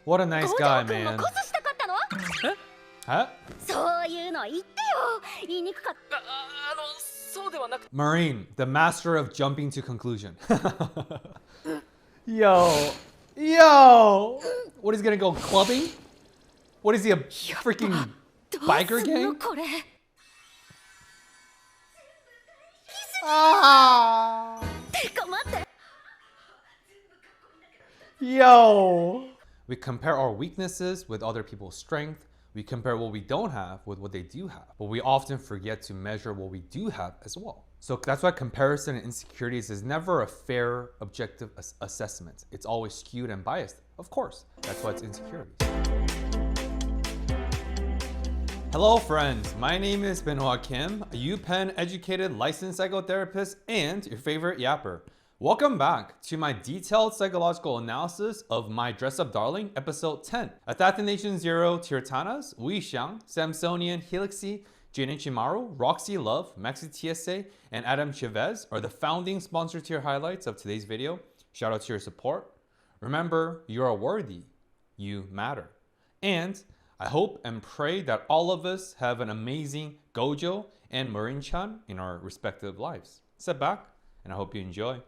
What a nice guy, man. Huh? Marine, the master of jumping to conclusion. Yo. What, is he gonna go clubbing? What is he, a freaking biker gang? Ah. Yo. We compare our weaknesses with other people's strength. We compare what we don't have with what they do have. But we often forget to measure what we do have as well. So that's why comparison and insecurities is never a fair, objective assessment. It's always skewed and biased. Of course, that's why it's insecurities. Hello friends, my name is Benoit Kim, a UPenn educated licensed psychotherapist and your favorite yapper. Welcome back to my detailed psychological analysis of My Dress Up Darling, episode 10. Assassination Zero, Tirtanas, Wei Xiang, Samsonian, Helixi, Junichi Maru, Roxy Love, Maxi TSA, and Adam Chavez are the founding sponsor tier highlights of today's video. Shout out to your support. Remember, you are worthy. You matter. And I hope and pray that all of us have an amazing Gojo and Marin-chan in our respective lives. Sit back, and I hope you enjoy.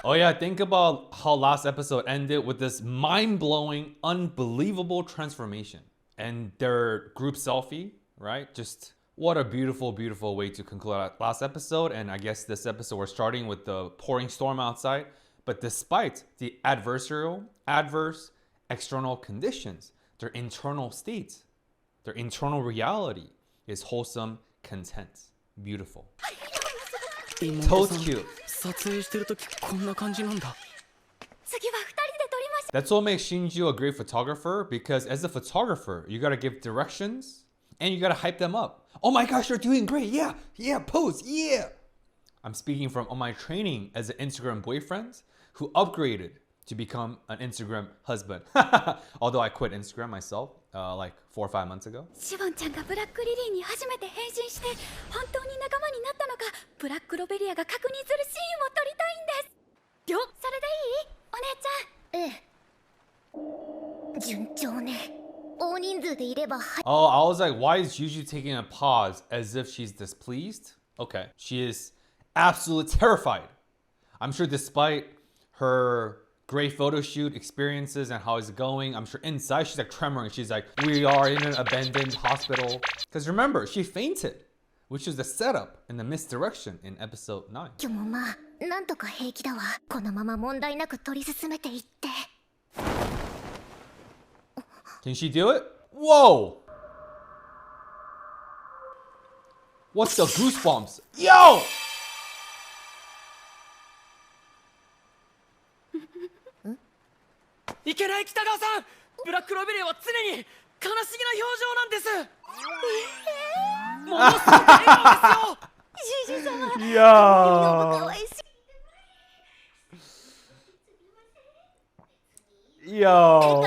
Oh yeah, think about how last episode ended with this mind-blowing, unbelievable transformation. And their group selfie, right? Just what a beautiful, beautiful way to conclude our last episode. And I guess this episode we're starting with the pouring storm outside. But despite the adverse external conditions, their internal state, their internal reality is wholesome content. Beautiful. Totes cute. That's what makes Shinju a great photographer, because as a photographer, you gotta give directions and you gotta hype them up. Oh my gosh, you're doing great. Yeah, pose, yeah. I'm speaking from all my training as an Instagram boyfriend who upgraded to become an Instagram husband. Although I quit Instagram myself like 4 or 5 months ago. Oh, I was like, why is Juju taking a pause as if she's displeased? Okay, she is absolutely terrified. I'm sure despite her great photo shoot experiences and how it's going, I'm sure inside she's like tremoring. She's like, we are in an abandoned hospital. Because remember, she fainted, which is the setup and the misdirection in episode 9. Can she do it? Whoa! What's the goosebumps? Yo! Yo.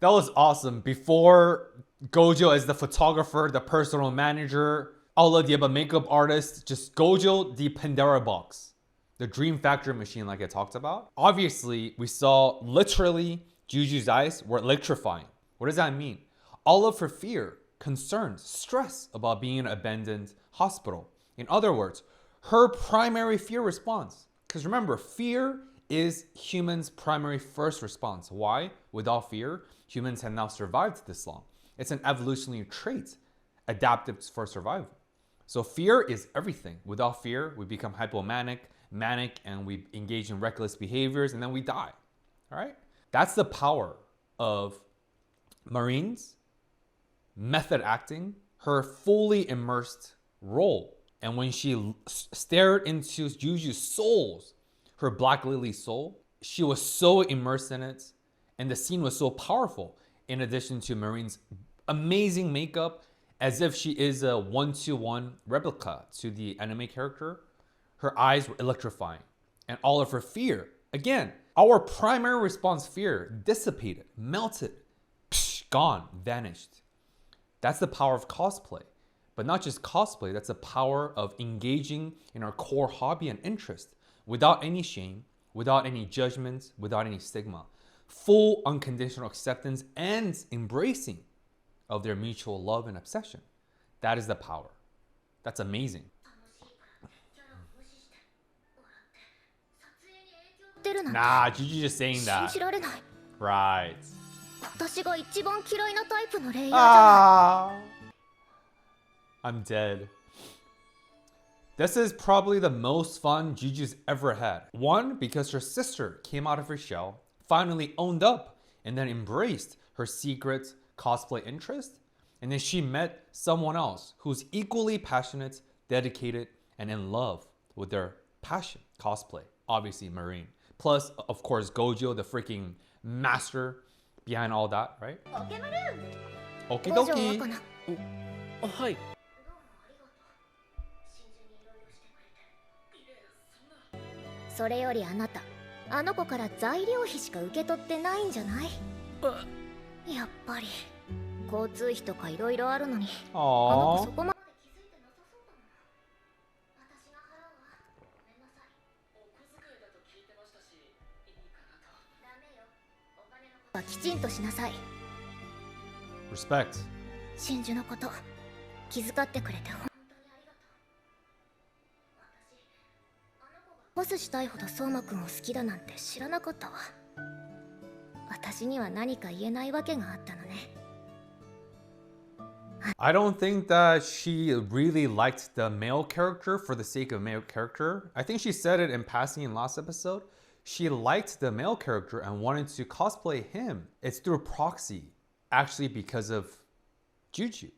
That was awesome. Before Gojo as the photographer, the personal manager, all of the above makeup artist, just Gojo the Pandora box, the dream factory machine like I talked about. Obviously, we saw literally Juju's eyes were electrifying. What does that mean? All of her fear, concerns, stress about being in an abandoned hospital. In other words, her primary fear response. Because remember, fear is humans' primary first response. Why? Without fear, humans have now survived this long. It's an evolutionary trait, adaptive for survival. So fear is everything. Without fear, we become hypomanic, manic, and we engage in reckless behaviors, and then we die. All right? That's the power of Marine's method acting, her fully immersed role. And when she stared into Juju's souls, her Black Lily soul, she was so immersed in it, and the scene was so powerful. In addition to Marine's amazing makeup, as if she is a one-to-one replica to the anime character, her eyes were electrifying. And all of her fear, again, our primary response fear dissipated, melted, gone, vanished. That's the power of cosplay. But not just cosplay, that's the power of engaging in our core hobby and interest without any shame, without any judgments, without any stigma. Full unconditional acceptance and embracing of their mutual love and obsession. That is the power. That's amazing. Nah, Gigi just saying that. Right. Ah, I'm dead. This is probably the most fun Gigi's ever had. One, because her sister came out of her shell, finally owned up, and then embraced her secret cosplay interest. And then she met someone else who's equally passionate, dedicated, and in love with their passion, cosplay. Obviously, Marine. Plus, of course, Gojo, the freaking master behind all that, right? Okie dokie. はい。それよりあなた、あの子から材料費しか受け取ってないんじゃない？やっぱり交通費とかいろいろあるのに、あの子そこまで気づいてなさそうだもん。私が払うわ。ごめんなさい。お小遣いだと聞いてましたし、いいかなと。ダメよ。お金のことはきちんとしなさい。Respect. 真珠のこと、気遣ってくれて本当にありがとう。私、あの子がボスしたいほど相馬くんを好きだなんて知らなかったわ。私には何か言えないわけがあったのね。I don't think that she really liked the male character for the sake of male character. I think she said it in passing in last episode. She liked the male character and wanted to cosplay him. It's through proxy, actually because of Juju.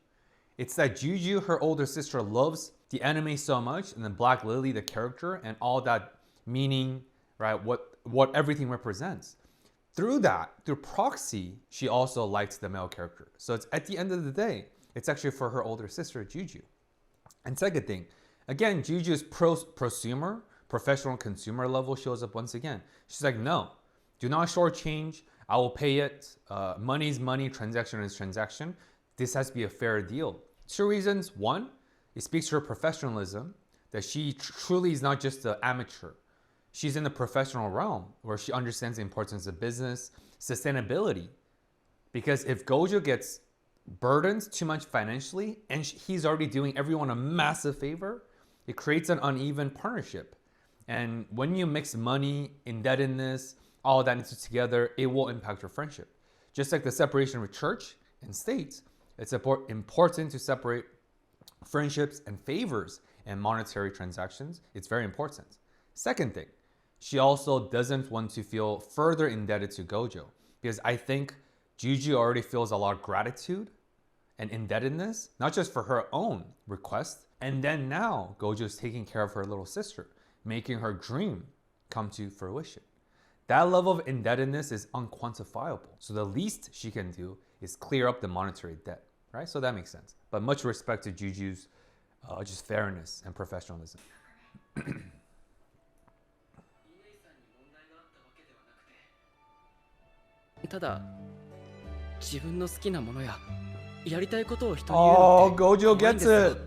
It's that Juju, her older sister, loves the anime so much, and then Black Lily, the character, and all that meaning, right? What everything represents. Through that, through proxy, she also liked the male character. So it's at the end of the day, it's actually for her older sister, Juju. And second thing, again, Juju's prosumer, professional consumer level shows up once again. She's like, no, do not shortchange. I will pay it. Money is money, transaction is transaction. This has to be a fair deal. Two reasons. One, it speaks to her professionalism, that she truly is not just an amateur. She's in the professional realm where she understands the importance of business, sustainability. Because if Gojo gets burdened too much financially and he's already doing everyone a massive favor, it creates an uneven partnership. And when you mix money, indebtedness, all that into together, it will impact your friendship. Just like the separation of church and state, it's important to separate friendships and favors and monetary transactions. It's very important. Second thing, she also doesn't want to feel further indebted to Gojo, because I think Juju already feels a lot of gratitude and indebtedness, not just for her own request, and then now Gojo's taking care of her little sister, making her dream come to fruition. That level of indebtedness is unquantifiable. So the least she can do is clear up the monetary debt, right? So that makes sense. But much respect to Juju's just fairness and professionalism. ただ自分の好きなものややりたいことを人に言うのって Gojo 怖いんです gets it.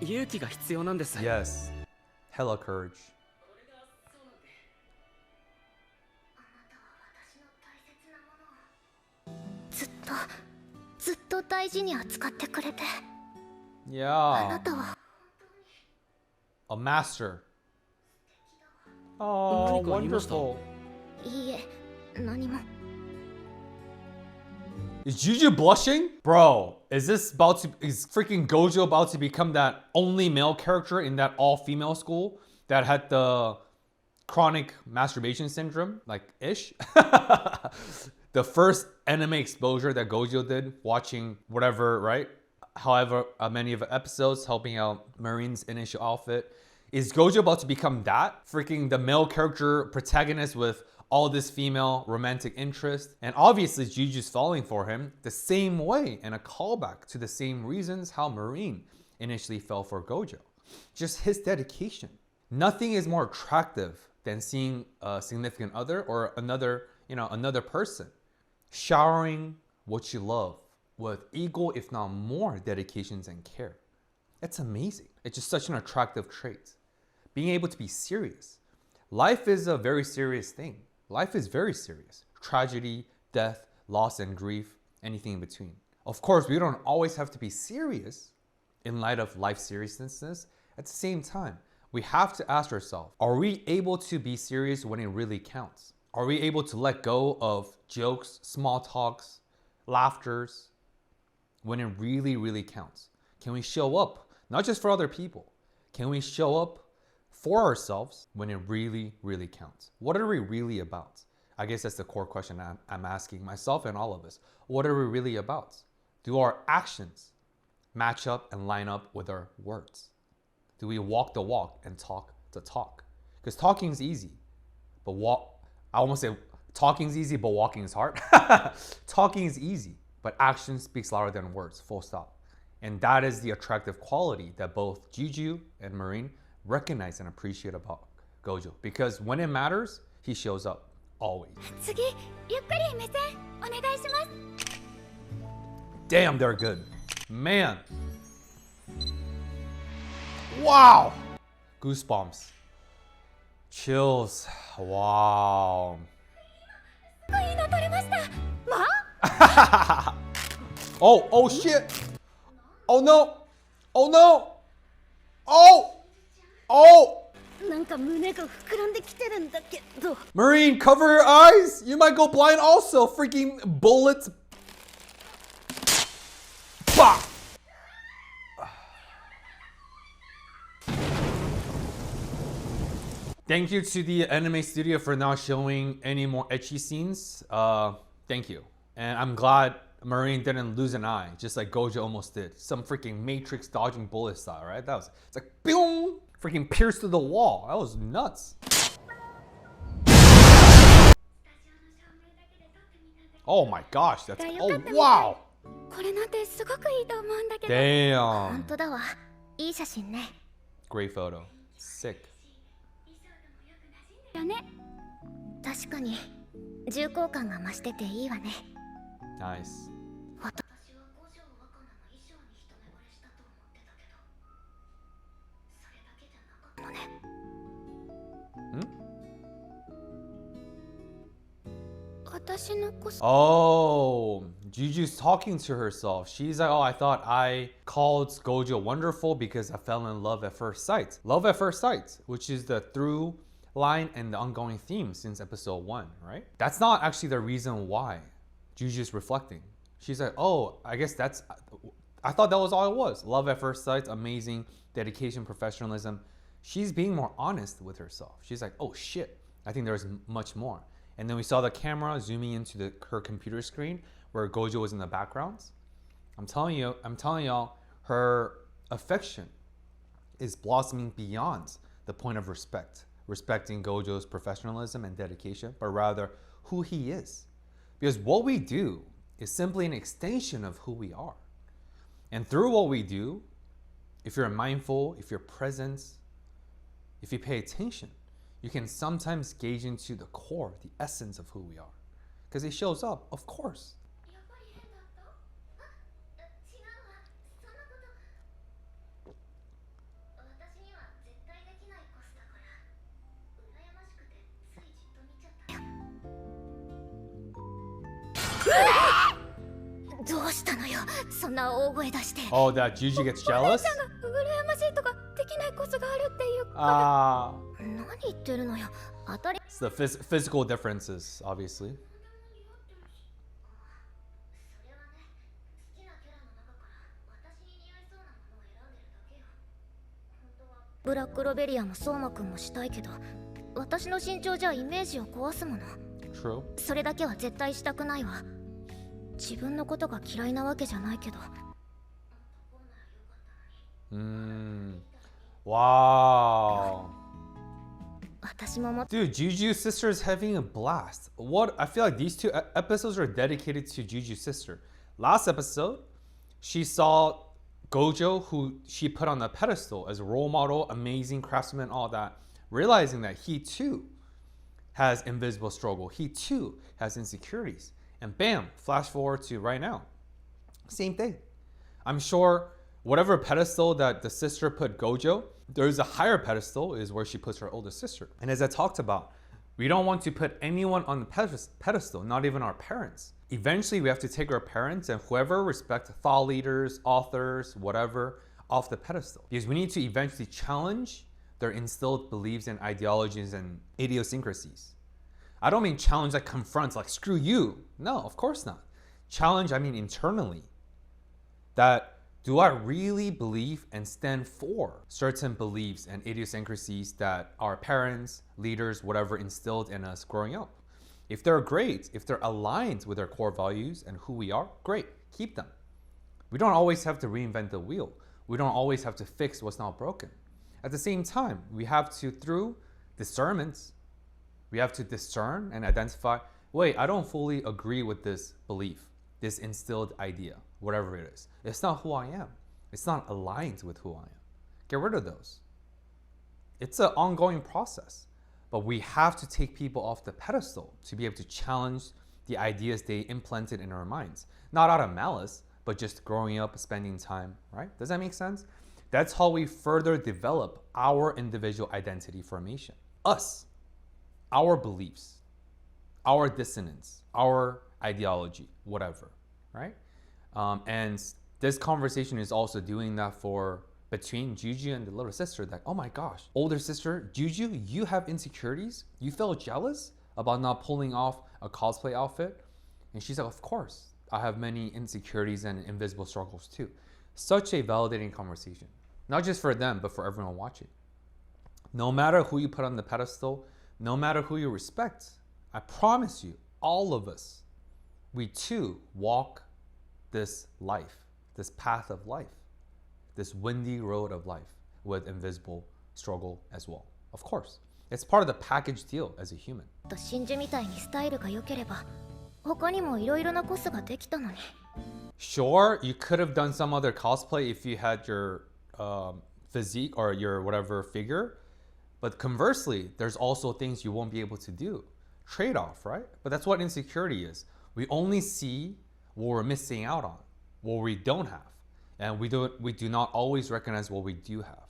勇気が必要なんです。 Yes. Hella courage. ずっと大事に扱ってくれて、あ Yeah. なたは A master. Oh, 何か言いました？ wonderful. いいえ、何も。 Is Juju blushing? Bro, is freaking Gojo about to become that only male character in that all-female school that had the chronic masturbation syndrome, like ish? The first anime exposure that Gojo did, watching whatever, right? However many of the episodes, helping out Marine's initial outfit. Is Gojo about to become that? Freaking the male character protagonist with all this female romantic interest. And obviously Juju's falling for him the same way, and a callback to the same reasons how Marine initially fell for Gojo. Just his dedication. Nothing is more attractive than seeing a significant other or another person showering what you love with equal, if not more, dedications and care. It's amazing. It's just such an attractive trait. Being able to be serious. Life is a very serious thing. Life is very serious. Tragedy, death, loss and grief, anything in between. Of course, we don't always have to be serious in light of life seriousness. At the same time, we have to ask ourselves, are we able to be serious when it really counts? Are we able to let go of jokes, small talks, laughters when it really, really counts? Can we show up, not just for other people? Can we show up for ourselves when it really, really counts? What are we really about? I guess that's the core question I'm asking myself and all of us. What are we really about? Do our actions match up and line up with our words? Do we walk the walk and talk the talk? Because talking is easy, but I almost say talking is easy, but walking is hard. Talking is easy, but action speaks louder than words, full stop. And that is the attractive quality that both Juju and Marine recognize and appreciate about Gojo. Because when it matters, he shows up, always. Damn, they're good. Man. Wow. Goosebumps. Chills. Wow. Oh shit. Oh no. Oh no. Oh. Marine, cover your eyes. You might go blind also. Freaking bullets. Bah. Thank you to the anime studio for not showing any more ecchi scenes. Thank you. And I'm glad Marine didn't lose an eye, just like Gojo almost did. Some freaking Matrix dodging bullet style, right? It's like, boom! Freaking pierced through the wall. That was nuts. Oh my gosh, that's, oh wow! Damn. Great photo. Sick. Nice. Oh, Juju's talking to herself. She's like, oh, I thought I called Gojo wonderful because I fell in love at first sight. Love at first sight, which is the through line and the ongoing theme since episode 1, right? That's not actually the reason why Juju's reflecting. She's like, oh, I guess I thought that was all it was. Love at first sight, amazing, dedication, professionalism. She's being more honest with herself. She's like, oh shit, I think there's much more. And then we saw the camera zooming into her computer screen where Gojo was in the background. I'm telling y'all, her affection is blossoming beyond the point of respecting Gojo's professionalism and dedication, but rather who he is. Because what we do is simply an extension of who we are. And through what we do, if you're mindful, if you're present, if you pay attention, you can sometimes gauge into the core, the essence of who we are. Because it shows up, of course. Oh, that Juju gets jealous? It's the physical differences, obviously. True. Wow. Dude, Juju's sister is having a blast. I feel like these two episodes are dedicated to Juju's sister. Last episode, she saw Gojo, who she put on the pedestal as a role model, amazing craftsman, all that, realizing that he too has invisible struggle. He too has insecurities. And bam, flash forward to right now. Same thing. I'm sure whatever pedestal that the sister put Gojo, there's a higher pedestal is where she puts her older sister. And as I talked about, we don't want to put anyone on the pedestal, not even our parents. Eventually, we have to take our parents and whoever respect thought leaders, authors, whatever, off the pedestal. Because we need to eventually challenge their instilled beliefs and ideologies and idiosyncrasies. I don't mean challenge that confronts, like, screw you. No, of course not. Challenge, I mean internally. That do I really believe and stand for certain beliefs and idiosyncrasies that our parents, leaders, whatever instilled in us growing up? If they're great, if they're aligned with our core values and who we are, great, keep them. We don't always have to reinvent the wheel. We don't always have to fix what's not broken. At the same time, we have to, through discernments, we have to discern and identify, wait, I don't fully agree with this belief, this instilled idea, whatever it is. It's not who I am. It's not aligned with who I am. Get rid of those. It's an ongoing process, but we have to take people off the pedestal to be able to challenge the ideas they implanted in our minds. Not out of malice, but just growing up, spending time, right? Does that make sense? That's how we further develop our individual identity formation. Us, our beliefs, our dissonance, our ideology, whatever, right? And this conversation is also doing that for between Juju and the little sister, that, oh my gosh, older sister, Juju, you have insecurities? You feel jealous about not pulling off a cosplay outfit? And she's like, of course, I have many insecurities and invisible struggles too. Such a validating conversation, not just for them, but for everyone watching. No matter who you put on the pedestal, no matter who you respect, I promise you, all of us, we too walk this life, this path of life, this windy road of life with invisible struggle as well. Of course, it's part of the package deal as a human. 真珠みたいにスタイルが良ければ他にもいろいろなコスができたのに Sure, you could have done some other cosplay if you had your physique or your whatever figure, but conversely, there's also things you won't be able to do. Trade-off, right? But that's what insecurity is. We only see what we're missing out on, what we don't have. And we do not always recognize what we do have.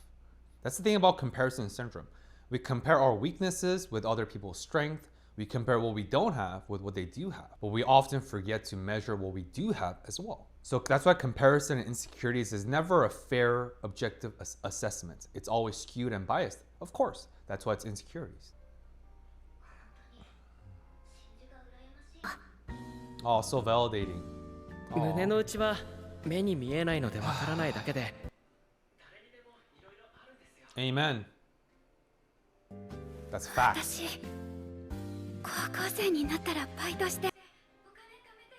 That's the thing about comparison syndrome. We compare our weaknesses with other people's strength. We compare what we don't have with what they do have. But we often forget to measure what we do have as well. So that's why comparison and insecurities is never a fair, objective assessment. It's always skewed and biased. Of course, that's why it's insecurities. Oh, so validating. 胸の内は目に見えないのでわからないだけで Amen. That's fact. 私高校生になったらバイトしてお金貯めて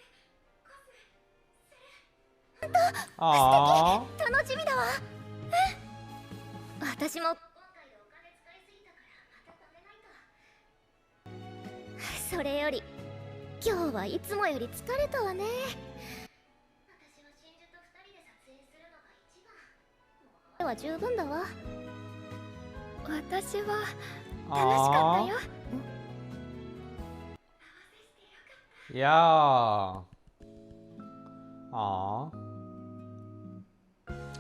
コスメする本当素敵楽しみだわ私も今回でお金使いすぎたからまた貯めないとそれより今日はいつもより疲れたわね私は真珠と2人で撮影するのが一番は十分だわ私は楽しかったよ Yeah. Aww.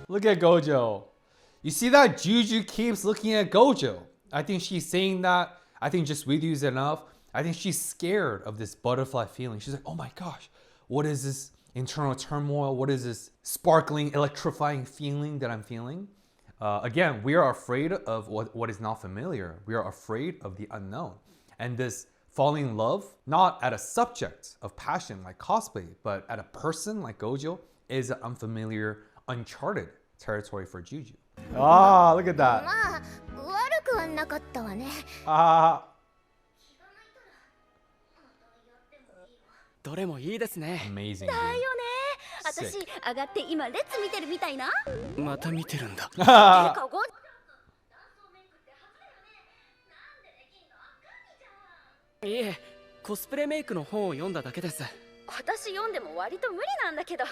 Look at Gojo. You see that Juju keeps looking at Gojo. I think she's saying that. I think just with you is enough. I think she's scared of this butterfly feeling. She's like, oh my gosh, what is this internal turmoil? What is this sparkling, electrifying feeling that I'm feeling? Again, we are afraid of what is not familiar. We are afraid of the unknown. And this falling in love, not at a subject of passion like cosplay, but at a person like Gojo, is an unfamiliar, uncharted territory for Juju. Ah, look at that. まあ悪くはなかったわね Ah, どれもいいですね amazing. だよ Dude. ね私上がって今列見てるみたいなまた見てるんだてかごいえコスプレメイクの本を読んだだけです私読んでも割と無理なんだけど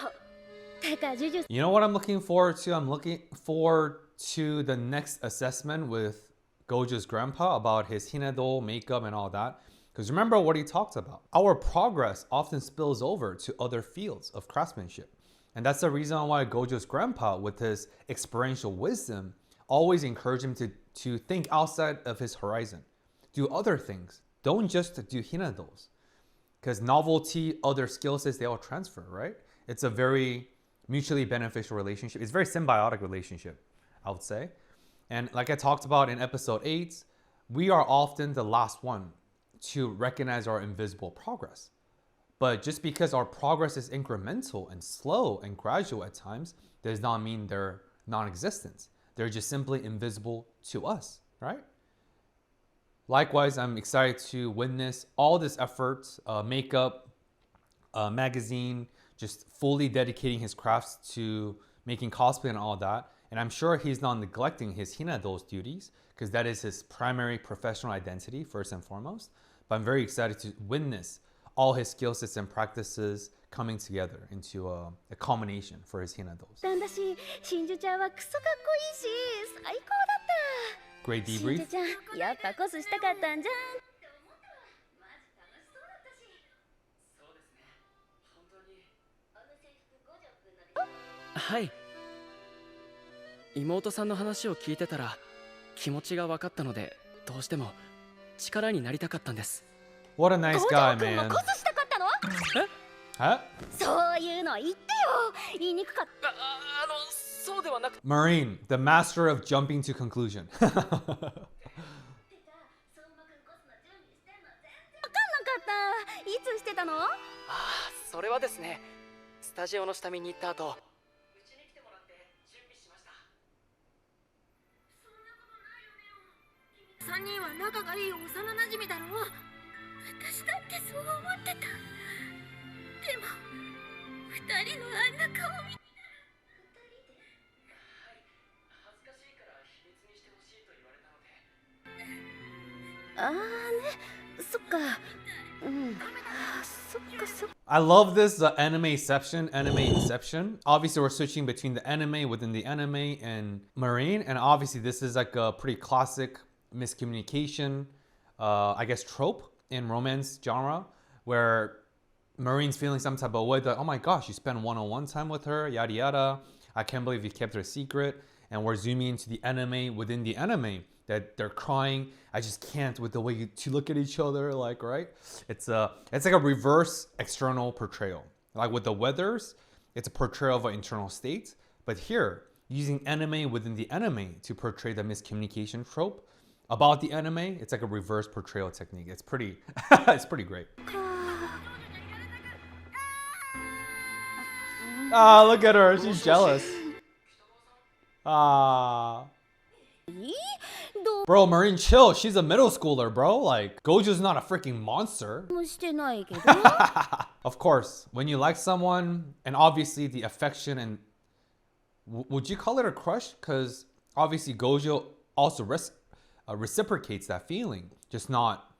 てかジュジュ You know what I'm looking forward to? I'm looking forward to the next assessment with Gojo's grandpa about his hinado, makeup, and all that. Because remember what he talked about. Our progress often spills over to other fields of craftsmanship. And that's the reason why Gojo's grandpa, with his experiential wisdom, always encouraged him to think outside of his horizon. Do other things. Don't just do hinados. Because novelty, other skill sets, they all transfer, right? It's a very mutually beneficial relationship. It's a very symbiotic relationship, I would say. And like I talked about in episode 8, we are often the last one to recognize our invisible progress. But just because our progress is incremental and slow and gradual at times, does not mean they're non-existent. They're just simply invisible to us, right? Likewise, I'm excited to witness all this effort, makeup, magazine, just fully dedicating his crafts to making cosplay and all that. And I'm sure he's not neglecting his hinado's duties, because that is his primary professional identity, first and foremost. But I'm very excited to witness all his skill sets and practices coming together into a culmination for his hinados. Great debrief. Hi. 妹さんの話を聞いてたら気持ちが分かったので、どうしても力になりたかったんです。 What a nice guy, man. え？そういうの言ってよ。言いにくかった。そうではなく。 Marine, the master of jumping to conclusion. わかんなかった。いつしてたの？それはですね、スタジオの下見に行った後、うちに来てもらって準備しました。そんなことないよね。3人は仲がいい幼馴染だろ。私だってそう思ってた。でも2人のあんな顔見てはい、恥ずかしいから秘密にしてほしいと言われたので。ね、そっか。そっかそっか。 I love this anime inception. Obviously, we're switching between the anime within the anime and Marine. And obviously, this is like a pretty classic miscommunication, I guess, trope in romance genre, where Marine's feeling some type of way that, oh my gosh, you spent one-on-one time with her, yada yada. I can't believe you kept her a secret. And we're zooming into the anime within the anime, that they're crying. I just can't with the way you two look at each other, like, right? It's like a reverse external portrayal. Like with the weathers, it's a portrayal of an internal state. But here, using anime within the anime to portray the miscommunication trope about the anime, it's like a reverse portrayal technique. It's pretty, it's pretty great. Ah, look at her, she's jealous. Ah. Bro, Marine, chill. She's a middle schooler, bro. Like, Gojo's not a freaking monster. Of course, when you like someone, and obviously the affection and... would you call it a crush? Because obviously Gojo also reciprocates that feeling. Just not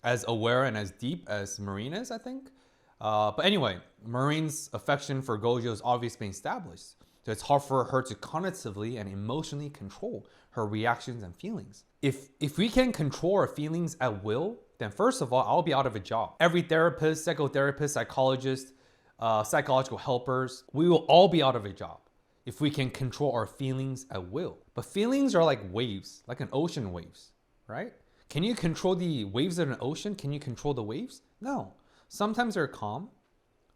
as aware and as deep as Marine is, I think. But anyway, Marine's affection for Gojo is obviously being established. So it's hard for her to cognitively and emotionally control her reactions and feelings. If we can control our feelings at will, then first of all, I'll be out of a job. Every therapist, psychotherapist, psychologist, psychological helpers, we will all be out of a job if we can control our feelings at will. But feelings are like waves, like an ocean waves, right? Can you control the waves of an ocean? Can you control the waves? No. Sometimes they're calm.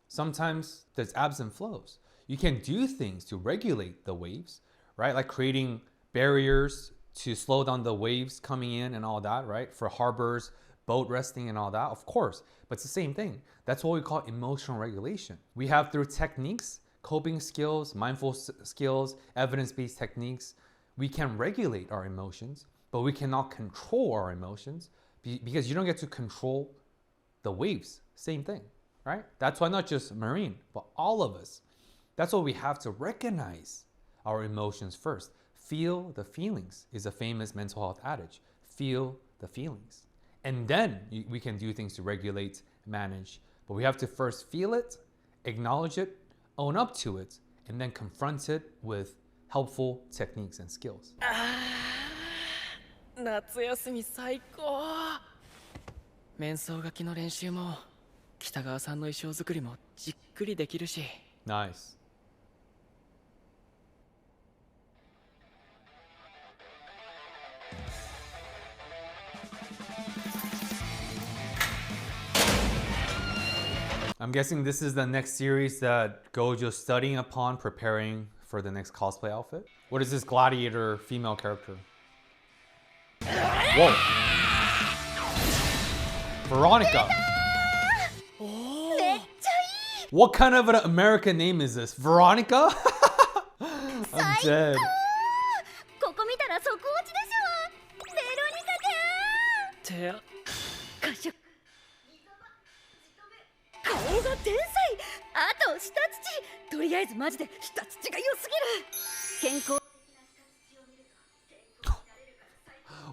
Sometimes there's ebbs and flows. You can do things to regulate the waves, right? Like creating barriers to slow down the waves coming in and all that, right? For harbors, boat resting and all that, of course. But it's the same thing. That's what we call emotional regulation. We have, through techniques, coping skills, mindful skills, evidence-based techniques, we can regulate our emotions, but we cannot control our emotions because you don't get to control the waves. Same thing, right? That's why not just Marine, but all of us. That's why we have to recognize our emotions first. Feel the feelings is a famous mental health adage. Feel the feelings. And then we can do things to regulate, manage. But we have to first feel it, acknowledge it, own up to it, and then confront it with helpful techniques and skills. 夏休み最高。面相書きの練習も北川さんの衣装作りもじっくりできるし。 Nice. I'm guessing this is the next series that Gojo's studying upon, preparing for the next cosplay outfit. What is this gladiator female character? Whoa. Veronica. What kind of an American name is this? Veronica? I'm dead. ここ見たら即落ちでしょ。ベロニカちゃん。て褐色。顔が天才。あと下土。とりあえずマジで下土が良すぎる。健康。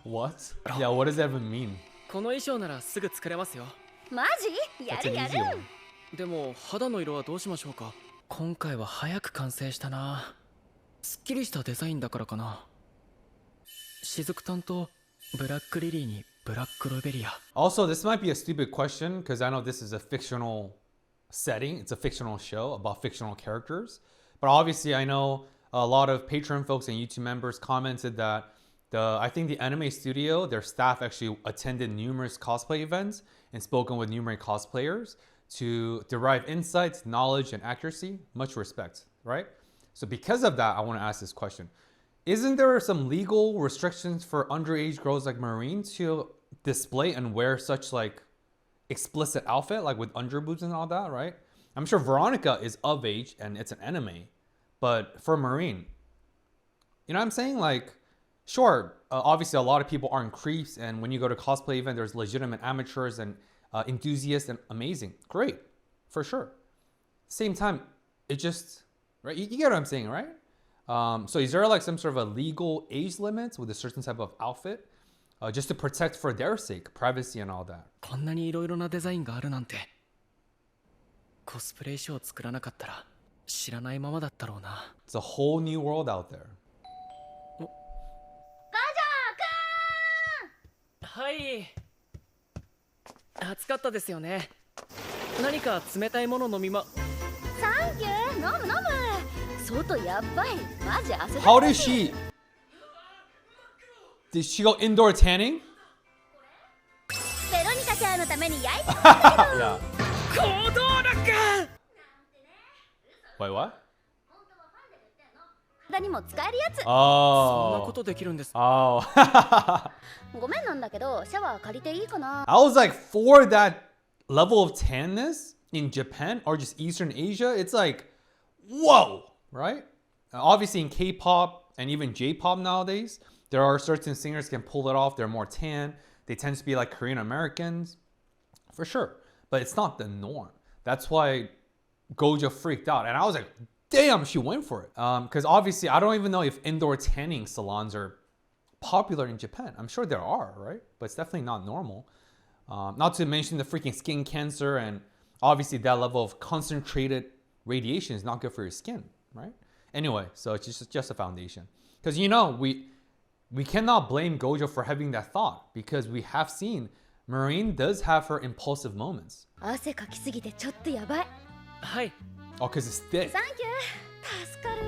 What? Yeah, what does that even mean? この衣装ならすぐ作れますよ。マジ？や That's る an や easy る。 one. でも肌の色はどうしましょうか。今回は早く完成したな。すっきりしたデザインだからかな。雫担当ブラックリリーにブラックロベリア。 Also, this might be a stupid question because I know this is a fictional setting. It's a fictional show about fictional characters. But obviously, I know a lot of Patreon folks and YouTube members commented that I think the anime studio, their staff actually attended numerous cosplay events and spoken with numerous cosplayers to derive insights, knowledge, and accuracy. Much respect, right? So because of that, I want to ask this question. Isn't there some legal restrictions for underage girls like Marine to display and wear such like explicit outfit, like with underboobs and all that, right? I'm sure Veronica is of age and it's an anime, but for Marine, you know what I'm saying? Like, sure, obviously a lot of people aren't creeps, and when you go to cosplay event, there's legitimate amateurs and enthusiasts, and amazing, great, for sure. Same time, it just, right? You get what I'm saying, right? So is there like some sort of a legal age limit with a certain type of outfit, just to protect for their sake, privacy and all that? こんなにいろいろなデザインがあるなんて。コスプレ衣装を作らなかったら知らないままだったろうな。 It's a whole new world out there. はい。暑かったですよね。何か冷たいもの飲みま。サンキュー。飲む飲む。外やばい。マジ汗だく。 How did she go indoor tanning? ベロニカちゃんのために焼いて Yeah. 行動力。 Wait, what? 体にも使えるやつ。そんなこ Oh. とできるんです。 Oh. ごめんなんだけど、シャワー借りていいかな。 I was like, for that level of tanness in Japan or just Eastern Asia, it's like, whoa, right? Obviously in K-pop and even J-pop nowadays, there are certain singers can pull it off. They're more tan. They tend to be like Korean Americans, for sure. But it's not the norm. That's why Gojo freaked out. And I was like, damn, she went for it. Because obviously, I don't even know if indoor tanning salons are popular in Japan. I'm sure there are, right? But it's definitely not normal. Not to mention the freaking skin cancer, and obviously that level of concentrated radiation is not good for your skin, right? Anyway, so it's just a foundation. Because you know, we cannot blame Gojo for having that thought, because we have seen Marine does have her impulsive moments. 汗かきすぎてちょっとやばい。はい。 Oh, because it's thick. サンキュー。助かる。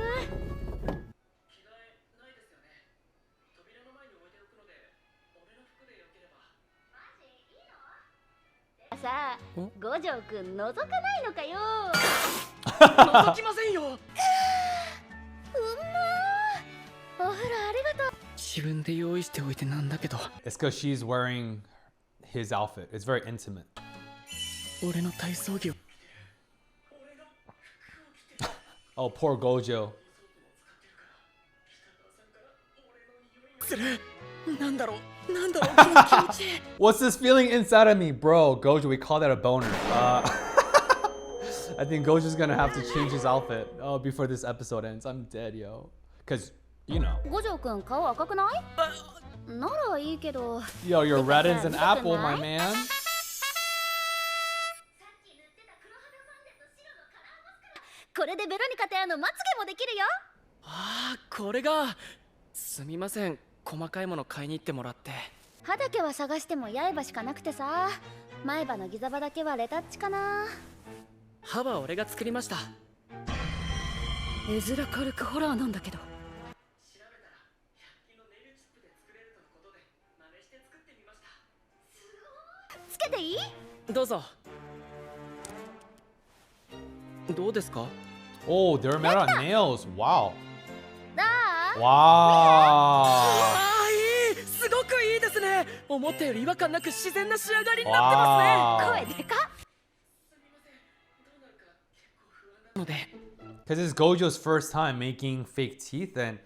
さあ、五条くん覗かないのかよ。覗きませんよ。うまー。お風呂ありがとう。自分で用意しておいてなんだけど。 It's because she's wearing his outfit. It's very intimate. 俺の体操着を。 Oh, poor Gojo. する。なんだろう。なんだろう。この気持ち。 What's this feeling inside of me, bro? Gojo, we call that a boner. I think Gojo's gonna have to change his outfit before this episode ends. I'm dead, yo. Cause you know. 五条くん顔赤くない？ならいいけど。 Yo, you're red as an apple, my man. これでベロニカとのまつげもできるよ。ああ、これが。すみません。細かいもの買いに行ってもらって。歯だけは探しても刃しかなくてさ、前歯のギザ刃だけはレタッチかな。歯は俺が作りました。絵面軽くホラーなんだけど。つけていい？どうぞ。どうですか？ Oh, they're made out of nails. Wow. だー Wow. あー、いい、すごくいいですね。思ったより違和感なく自然な仕上がりになってますね。 Wow. 声でかっ。ので Because it's Gojo's first time making fake teeth, and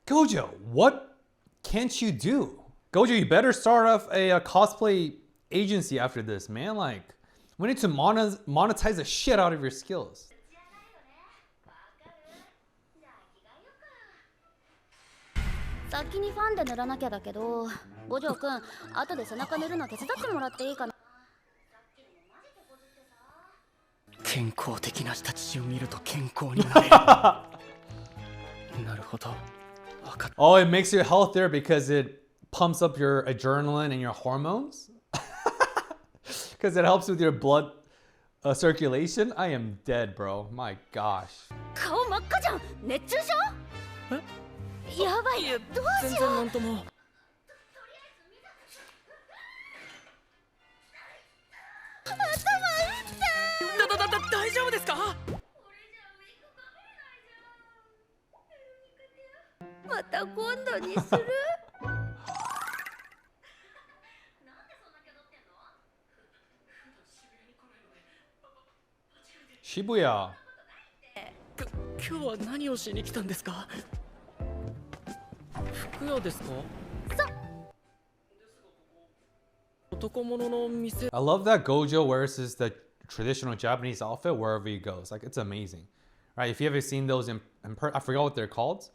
Gojo, what can't you do? Gojo, you better start off a cosplay agency after this, man. Like, we need to monetize the shit out of your skills. 先にファンで塗らなきゃだけど、五条くん、後で背中塗るの手伝ってもらっていいかな。健康的な下乳を見ると健康になれる。なるほど。わかった。 Oh, it makes you healthier because it pumps up your adrenaline and your hormones? Because it helps with your blood circulation? I am dead, bro. My gosh. 顔真っ赤じゃん。熱中症？やばい。どう全然しよう。なんとも。大丈夫ですか？また今度にする。Shibuya. 今日は何をしに来たんですか？服屋ですか？そう。男物の店。 I love that Gojo wears the traditional Japanese outfit wherever he goes. Like, it's amazing, right? If you haven't seen those I forgot what they're called,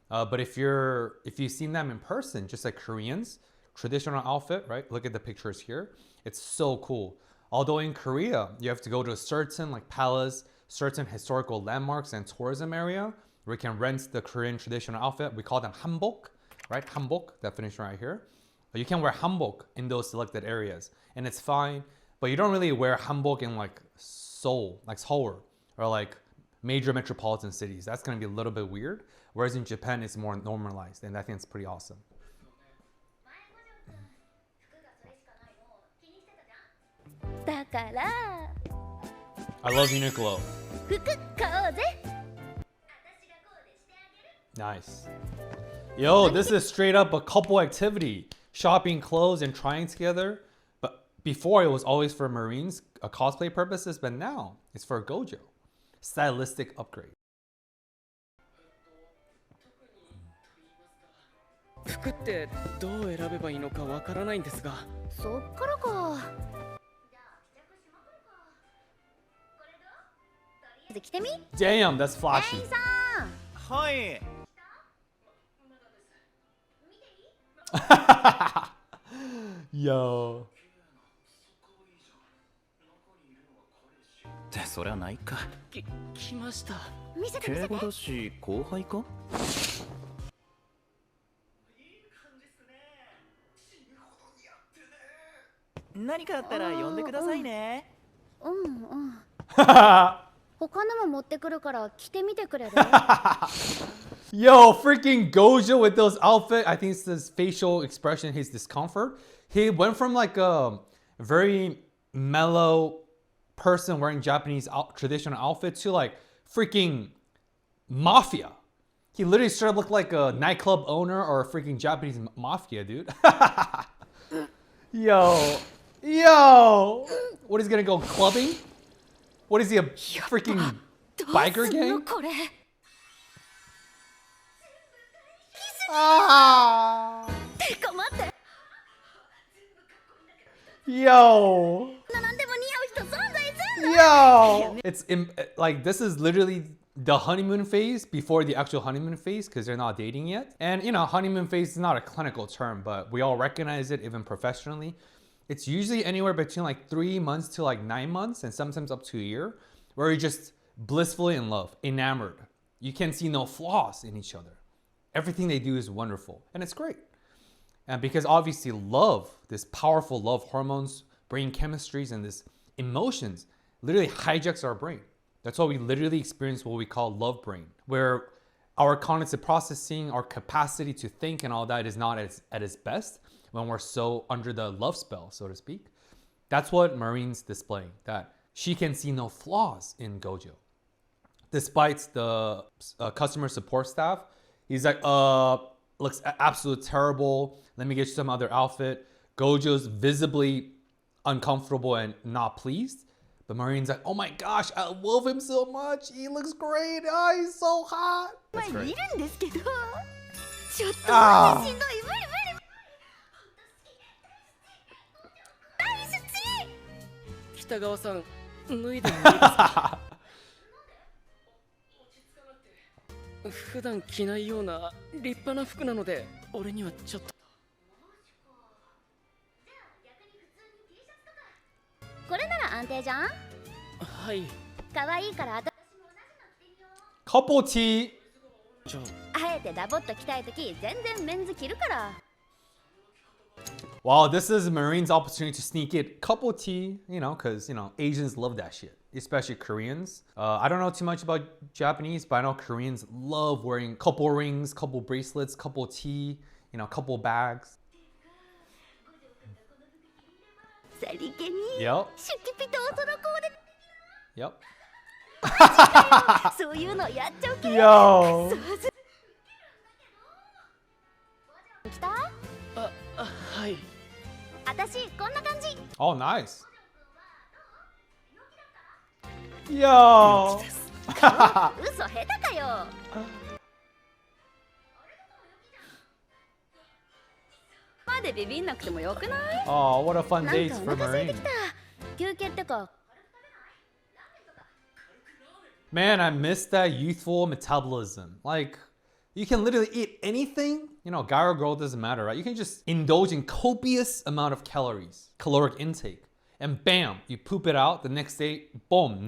but if you've seen them in person, just like Koreans, traditional outfit, right? Look at the pictures here. It's so cool. Although in Korea, you have to go to a certain like palace, certain historical landmarks and tourism area where you can rent the Korean traditional outfit. We call them hanbok, right? Hanbok, definition right here. But you can wear hanbok in those selected areas, and it's fine. But you don't really wear hanbok in like Seoul, like Seoul, or like major metropolitan cities. That's gonna be a little bit weird. Whereas in Japan, it's more normalized, and I think it's pretty awesome. I love Uniqlo. 服買おうぜ。 Nice. Yo, this is straight up a couple activity. Shopping clothes and trying together. But before it was always for Marines, cosplay purposes, but now it's for Gojo. Stylistic upgrade. 服ってどう選べばいいのかわからないんですが。そっからか。着てみ。 Damn, that's flashy. 店員さん。はい。 Yo. ってそりゃないか。来ました。見せて見せて。敬語だし後輩か？何かあったら呼んでくださいね。うんうん。他のも持ってくるから着てみてくれる？ Yo, freaking Gojo with those outfits. I think it's his facial expression, his discomfort. He went from like a very mellow person wearing Japanese traditional outfit to like freaking mafia. He literally started look like a nightclub owner or a freaking Japanese mafia, dude. Yo. What is he gonna go clubbing? What is he, a freaking biker gang? これ。 Ah. てか待って。 Yo. なんでも似合う人存在すんの？ Yo. It's like this is literally the honeymoon phase before the actual honeymoon phase because they're not dating yet. And you know, honeymoon phase is not a clinical term, but we all recognize it even professionally. It's usually anywhere between like 3 months to like 9 months and sometimes up to a year where you're just blissfully in love, enamored. You can see no flaws in each other. Everything they do is wonderful and it's great. And because obviously love, this powerful love hormones, brain chemistries, and this emotions literally hijacks our brain. That's why we literally experience what we call love brain, where our cognitive processing, our capacity to think and all that is not at its best when we're so under the love spell, so to speak. That's what Marine's displaying, that she can see no flaws in Gojo. Despite the customer support staff, he's like, looks absolutely terrible. Let me get you some other outfit. Gojo's visibly uncomfortable and not pleased. But Marine's like, oh my gosh, I love him so much. He looks great. Oh, he's so hot. That's great. Ah. Couple tea. あえてダボっと着たいとき全然メンズ着るから。 Wow, this is Marine's opportunity to sneak it couple tea, you know, because, you know, Asians love that shit, especially Koreans. I don't know too much about Japanese, but I know Koreans love wearing couple rings, couple bracelets, couple tea, you know, couple bags. さりげに Yep. シュキピとそのコーデ Yep. そういうのやっちゃうけ Yo. 来たはい。私こんな感じ Oh, nice. Yo. 嘘下手かよ までビビんなくてもよくない Oh, what a fun なん date かお for 腹空いて Marine. きた休憩ってか Man, I miss that youthful metabolism. Like, you can literally eat anything. You know, guy or girl, doesn't matter, right? You can just indulge in copious amount of calories, caloric intake, and bam, you poop it out. The next day, boom,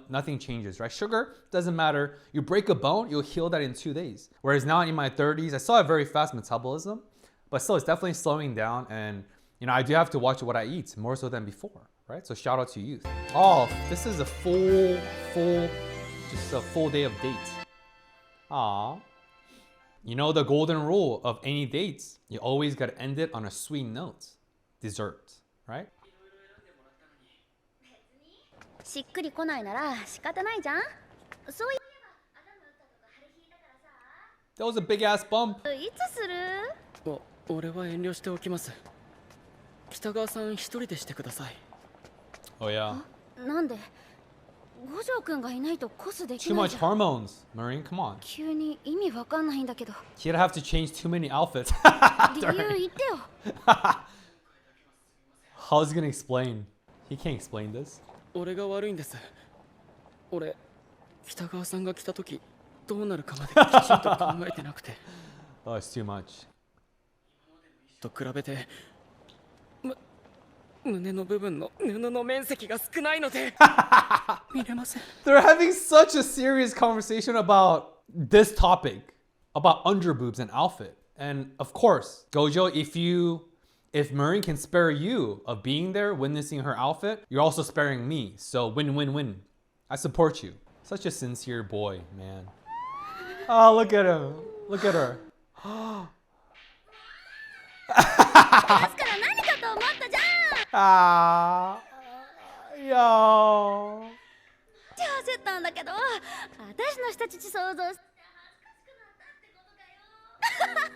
nothing changes, right? Sugar, doesn't matter. You break a bone, you'll heal that in 2 days. Whereas now in my 30s, I still have very fast metabolism, but still it's definitely slowing down. And, you know, I do have to watch what I eat more so than before, right? So shout out to youth. Oh, this is a just a full day of dates. Aww. You know the golden rule of any dates, you always gotta end it on a sweet note. Dessert, right? しっくりこないなら仕方ないじゃんそうい That was a big ass bump. いつする俺は遠慮しておきます。北川さん一人でしてください。 Oh yeah. なんで五条くんがいないとコスでき Too ない much じゃん hormones, Marine, come on. 急に意味わかんないんだけど He'd have to change too many outfits. 理由言ってよ How's he gonna explain? He can't explain this. 俺が悪いんです。俺、北川さんが来た時どうなるかまできちんと考えてなくて。Oh, it's too much. と比べて、胸の部分の布の面積が少ないので見れません。 They're having such a serious conversation about this topic, about underboobs and outfit. And of course, Gojo, if Marine can spare you of being there, witnessing her outfit, you're also sparing me. So win-win-win. I support you. Such a sincere boy, man. Oh, look at him. Look at her. ですから何かと思ったじゃん Ah, yo. 焦ったんだけど私の下乳想像して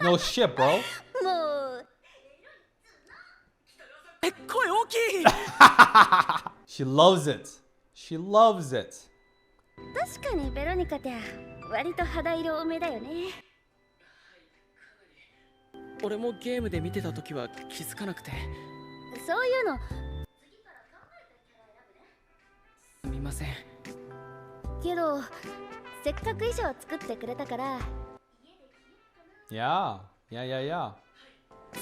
No shit, bro. もう声大きい。She loves it. She loves it. 確かにベロニカって割と肌色多めだよね俺もゲームで見てた時は気づかなくて。そういうのすみません。けどせっかく衣装を作ってくれたから Yeah.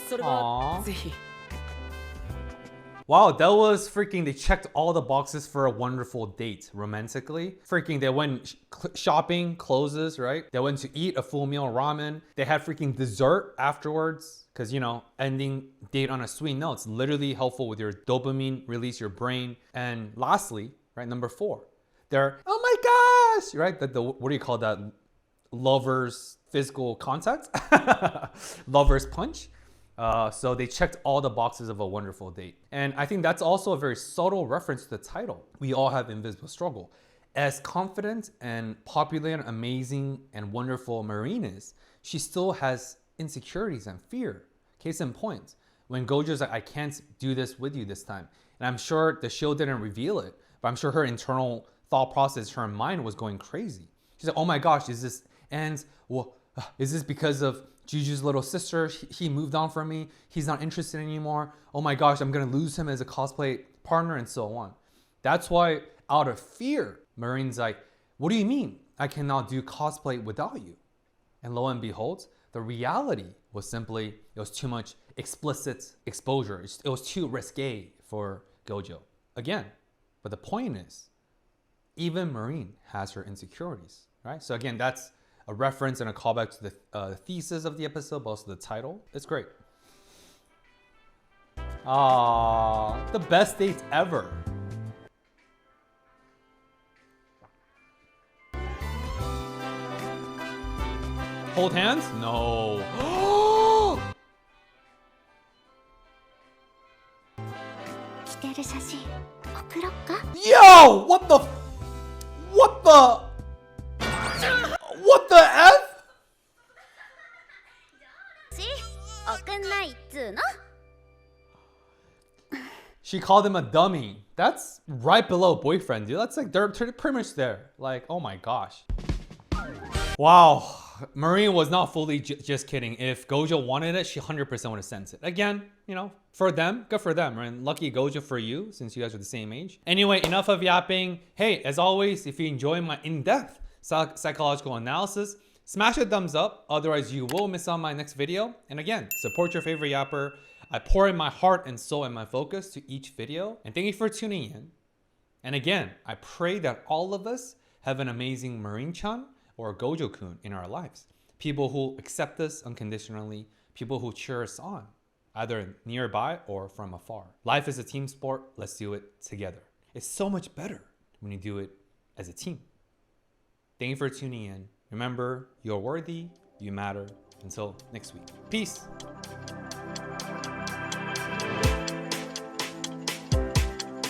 それはぜひ。Wow, that was freaking, they checked all the boxes for a wonderful date romantically. Freaking, they went shopping, clothes, right? They went to eat a full meal ramen. They had freaking dessert afterwards. Because, you know, ending date on a sweet note, it's literally helpful with your dopamine, release your brain. And lastly, right, number 4, they're, oh my gosh, right? The what do you call that? Lovers physical contact? Lovers punch. So they checked all the boxes of a wonderful date. And I think that's also a very subtle reference to the title. We all have invisible struggle. As confident and popular and amazing and wonderful Marine is, she still has insecurities and fear. Case in point, when Gojo's like, I can't do this with you this time. And I'm sure the show didn't reveal it, but I'm sure her internal thought process, her mind was going crazy. She's like, oh my gosh, is this, and well, is this because of Juju's little sister? He moved on from me. He's not interested anymore. Oh my gosh, I'm gonna lose him as a cosplay partner and so on. That's why out of fear, Marine's like, what do you mean I cannot do cosplay without you? And lo and behold, the reality was simply, it was too much explicit exposure. It was too risque for Gojo. Again, but the point is, even Marine has her insecurities, right? So again, that's a reference and a callback to the thesis of the episode, but also the title. It's great. Ah, the best dates ever. Hold hands? No. Yo! What the F? She called him a dummy. That's right below boyfriend, dude. That's like, they're pretty much there. Like, oh my gosh. Wow. Marine was not fully just kidding. If Gojo wanted it, she 100% would have sent it. Again, you know, for them, good for them. Right? Lucky Gojo for you, since you guys are the same age. Anyway, enough of yapping. Hey, as always, if you enjoy my in-depth psychological analysis, smash a thumbs up. Otherwise, you will miss out my next video. And again, support your favorite yapper. I pour in my heart and soul and my focus to each video. And thank you for tuning in. And again, I pray that all of us have an amazing Marine-chan or Gojo-kun in our lives. People who accept us unconditionally, people who cheer us on, either nearby or from afar. Life is a team sport. Let's do it together. It's so much better when you do it as a team. Thank you for tuning in. Remember, you're worthy, you matter. Until next week. Peace.